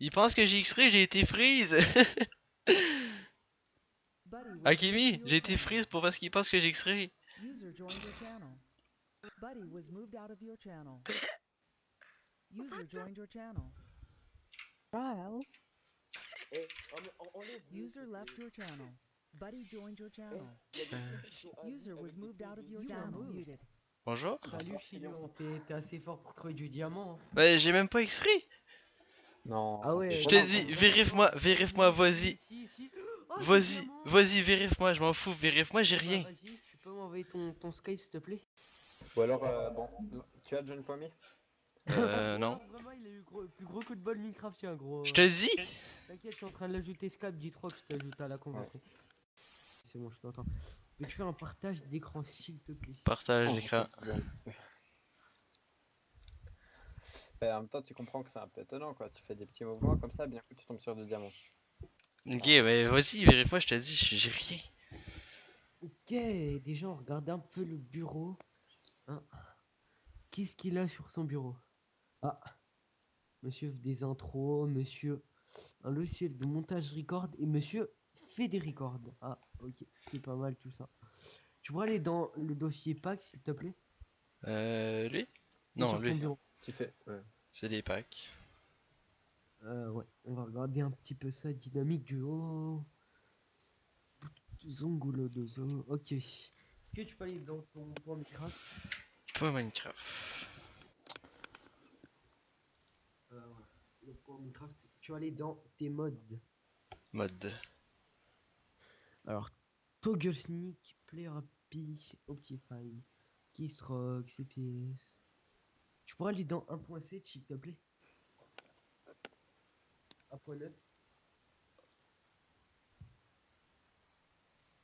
Il pense que j'ai X-ray, j'ai été freeze. Akimi, j'ai été freeze pour parce qu'il pense que j'ai X-ray. User joined your channel. Buddy was moved out of your channel. User joined your channel. Wow. User left your channel. Buddy joined your channel. User was moved out of your channel. Muted. Bonjour. Salut Philon, t'es assez fort pour trouver du diamant. Hein. Bah j'ai même pas X-ray. Non. Ah ouais. Je t'ai dit, vérifie-moi, vas-y. Si. Oh, Vas-y, des diamants. vas-y, vérifie-moi, je m'en fous, vérifie-moi, j'ai Bah, rien. Vas-y, tu peux m'envoyer ton Skype s'il te plaît? Ou alors, bon, tu as John Pommy? Non. Vraiment, il a eu le plus gros coup de bol Minecraft, tiens gros. Je te dis. T'inquiète, je suis en train de l'ajouter Skype, dis-toi que je t'ajoute à la convo. Ouais. C'est bon, je t'entends. Peux-tu faire un partage d'écran s'il te plaît? Partage d'écran. En même temps, tu comprends que c'est un peu étonnant, quoi. Tu fais des petits mouvements comme ça, bien que tu tombes sur du diamant. Ok, mais vas-y, vérifie-moi, je te dis, j'ai rien. Ok, déjà on regarde un peu le bureau. Hein. Qu'est-ce qu'il a sur son bureau? Ah, monsieur des intros, monsieur un logiciel de montage record et monsieur fait des records. Ah, ok, c'est pas mal tout ça. Tu pourrais aller dans le dossier pack s'il te plaît? Lui? Et Non, sur ton lui. bureau. Tu fais. Ouais. C'est des packs. Ouais, on va regarder un petit peu ça, dynamique du haut. Zongulo dozo, ok. Est-ce que tu peux aller dans ton point Minecraft? Pas Minecraft. Ouais. Le point Minecraft, tu vas aller dans tes modes. Mode. Alors, Toggle Sneak, Player API, Optifine, Keystroke, CPS. Tu pourras aller dans 1.7 s'il te plaît? 1.9.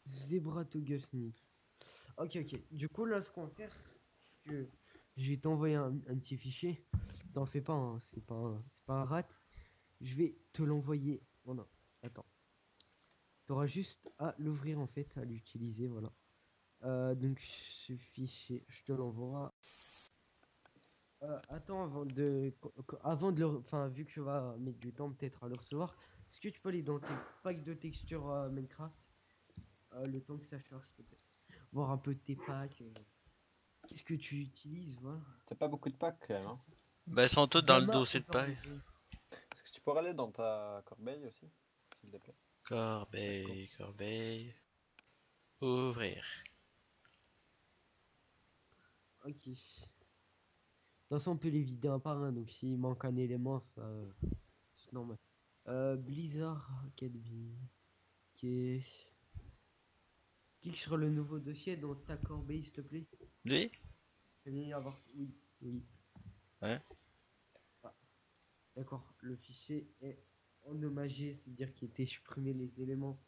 Zebra Toggle Sneak. Ok. Du coup, là, ce qu'on va faire, c'est que je vais t'envoyer un petit fichier. T'en fais pas, hein, c'est pas un rat. Je vais te l'envoyer. Oh non, attends. T'auras juste à l'ouvrir en fait, à l'utiliser, voilà. Donc ce fichier, je te l'envoie. Attends, avant de le, enfin vu que tu vas mettre du temps peut-être à le recevoir, est-ce que tu peux aller dans tes packs de textures Minecraft, le temps que ça charge s'il te plaît, voir un peu tes packs, qu'est-ce que tu utilises, voilà. C'est pas beaucoup de packs, quand même, hein. Bah, ils sont tous dans le Gamma dossier de paille. Overlay. Est-ce que tu pourrais aller dans ta corbeille aussi, s'il te plaît? Corbeille. Ouvrir. Ok. De toute façon, on peut les vider un par un, donc s'il manque un élément, ça, c'est normal. Blizzard Academy. Ok. Clique sur le nouveau dossier dans ta corbeille, s'il te plaît. Lui? Il va y avoir. Oui. Ouais. Ah, d'accord. Le fichier est endommagé, c'est-à-dire qu'il était supprimé, les éléments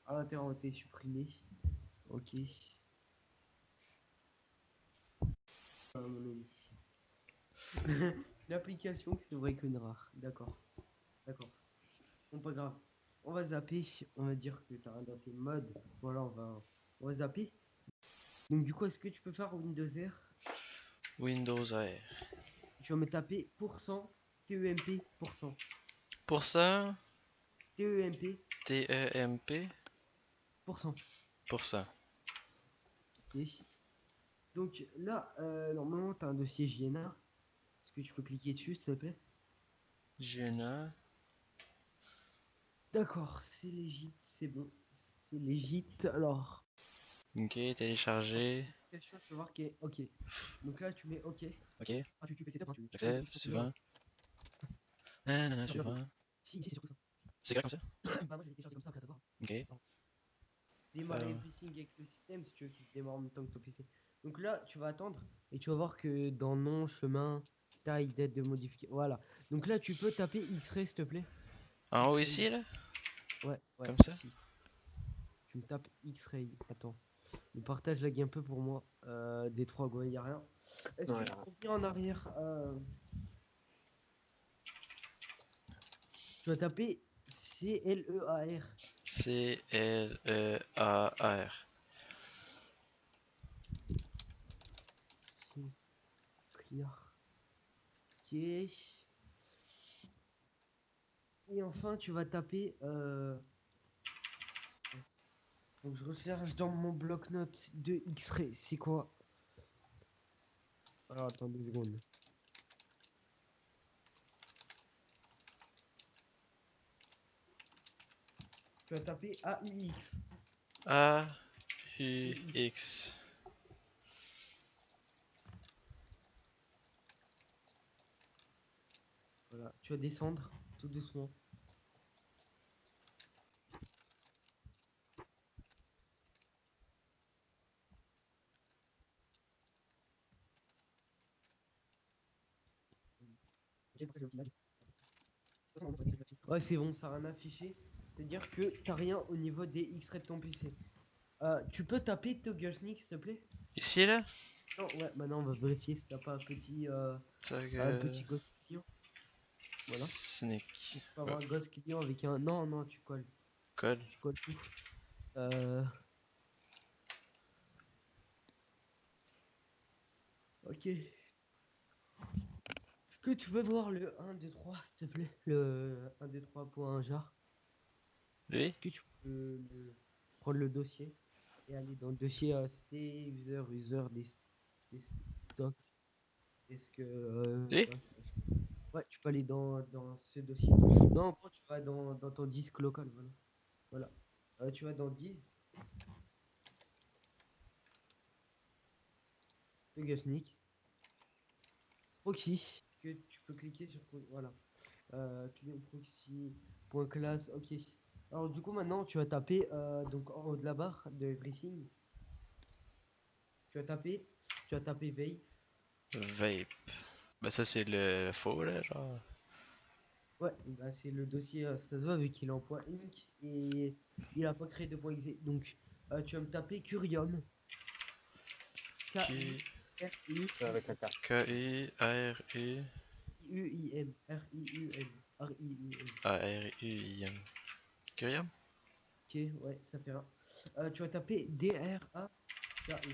à l'intérieur ont été supprimés. Ok. Ah, mon ami. L'application, c'est vrai qu'une rare. D'accord. Bon, pas grave. On va zapper. On va dire que t'as rien dans tes modes. Voilà, on va zapper. Donc, du coup, est-ce que tu peux faire Windows R? Windows R. Tu vas me taper %TEMP %. Pour ça, TEMP TEMP. %. Pour ça. Ok. Donc là, normalement, tu as un dossier JNA. Est-ce que tu peux cliquer dessus, s'il te plaît? Gena. D'accord, c'est légit, c'est bon. C'est légit. Alors, Ok, télécharger. question, tu peux voir que OK. Donc là, tu mets OK. Ok, Ah, tu fais setup, hein, j'accepte, suivant. Non, suivant. Si, c'est surtout ça. C'est grave comme ça? Bah, moi, je l'ai téléchargé comme ça après t'avoir. Ok. Démarrer everything avec le système si tu veux qu'il se démarre en même temps que ton PC. Donc là, tu vas attendre et tu vas voir que dans nom, chemin, taille, date de modification. Voilà. Donc là, tu peux taper X-Ray, s'il te plaît. En haut X-Ray. ici, là? Ouais. Comme ça? Ici. Tu me tapes X-Ray. Attends. Le partage lag un peu pour moi. Des trois, il n'y a rien. Est-ce que tu peux revenir en arrière? Tu vas taper CLEAR. CLEAR. remplir. Ok. Et enfin, tu vas taper. Donc, je recherche dans mon bloc-notes de X-ray. C'est quoi? Alors, attends 2 secondes. Tu vas taper AUX. AUX. Voilà, tu vas descendre tout doucement. Ouais, c'est bon, ça n'a rien affiché. C'est-à-dire que t'as rien au niveau des X-rays de ton PC. Tu peux taper Toggle Sneak, s'il te plaît? Ici là? Non, ouais, maintenant on va vérifier si t'as pas un Toggle petit ghost client. Voilà. Sneak. Tu peux avoir un ghost client avec un. Non, non, tu colles. Code. Tu colles tout. Euh... Ok. Est-ce que tu peux voir le 1, 2, 3, s'il te plaît? Le 1, 2, 3.jar. Lui? Est-ce que tu peux prendre le dossier et aller dans le dossier C, user des stocks? Est-ce que. Lui? Ouais, tu peux aller dans ce dossier. Non, en gros, tu vas dans ton disque local. Voilà. Voilà. Tu vas dans 10. Sneak. Proxy. Que tu peux cliquer sur. Voilà. Client proxy.class. Ok. Alors, du coup, maintenant, tu vas taper donc en haut de la barre de everything. Tu vas taper veille. Vape. Bah ça c'est le faux là, genre. Ouais, bah, c'est le dossier Stazo vu qu'il est en point .inc et il a pas créé de point .exe. Donc, tu vas me taper Curium. Q K-I-R-I-U-M. C'est avec un K. K-I-R-U R-I-U-M. R-I-U-M. R-I-U-M. A-R-U-I-M. Curium? Ok, ouais, ça fait un. Tu vas taper D-R-A-K-E.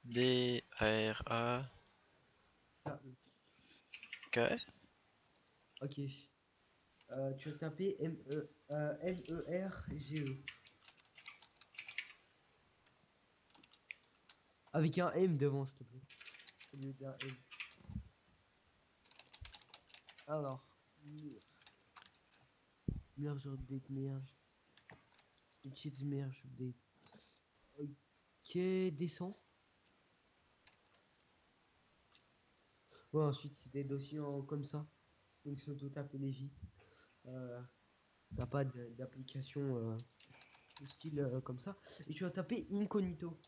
D-R-A-K-E. K-E. Ok. Tu vas taper M-E-R-G-E. Avec un M devant, s'il te plaît. Au lieu d'un M. Alors. Merge update, merge. Cheats merge update. Ok, descend. Ouais, ensuite, c'est des dossiers comme ça. Donc, c'est tout à fait légit. T'as pas d'application de style comme ça. Et tu vas taper incognito.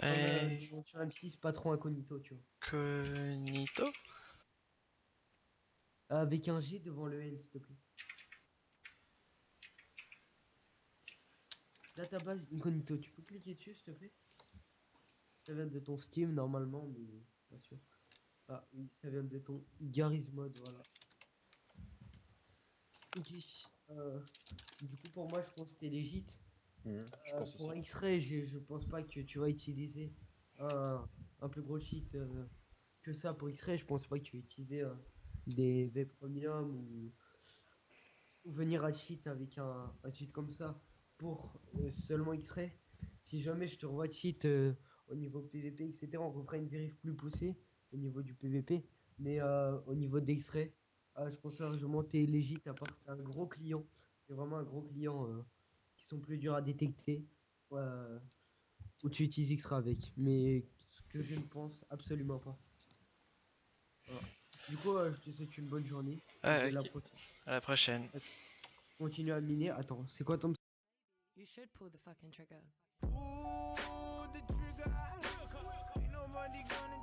Comme sur M6, pas trop incognito, tu vois. Incognito? Avec un G devant le N, s'il te plaît. Database incognito, tu peux cliquer dessus, s'il te plaît? Ça vient de ton Steam, normalement, mais pas sûr. Ah oui, ça vient de ton Garry's Mod, voilà. Ok. Du coup, pour moi, je pense que c'était légit. Je pense Pour aussi. X-Ray, je pense pas que tu vas utiliser un plus gros cheat que ça pour X-Ray. Je pense pas que tu vas utiliser des V Premium ou venir à cheat avec un cheat comme ça pour seulement X-Ray. Si jamais je te revois cheat au niveau PVP, etc., on refera une vérif plus poussée au niveau du PVP. Mais au niveau d'X-Ray, je pense largement que tu es légit, à part que c'est un gros client. C'est vraiment un gros client qui sont plus durs à détecter. Où tu utilises X-Ray avec. Mais ce que je ne pense absolument pas. Voilà. Du coup, je te souhaite une bonne journée. Et Ah, de la ok. prochaine. À la prochaine. Continue à miner. Attends, c'est quoi ton You should pull the fucking trigger. Pull the trigger. Ain't nobody gonna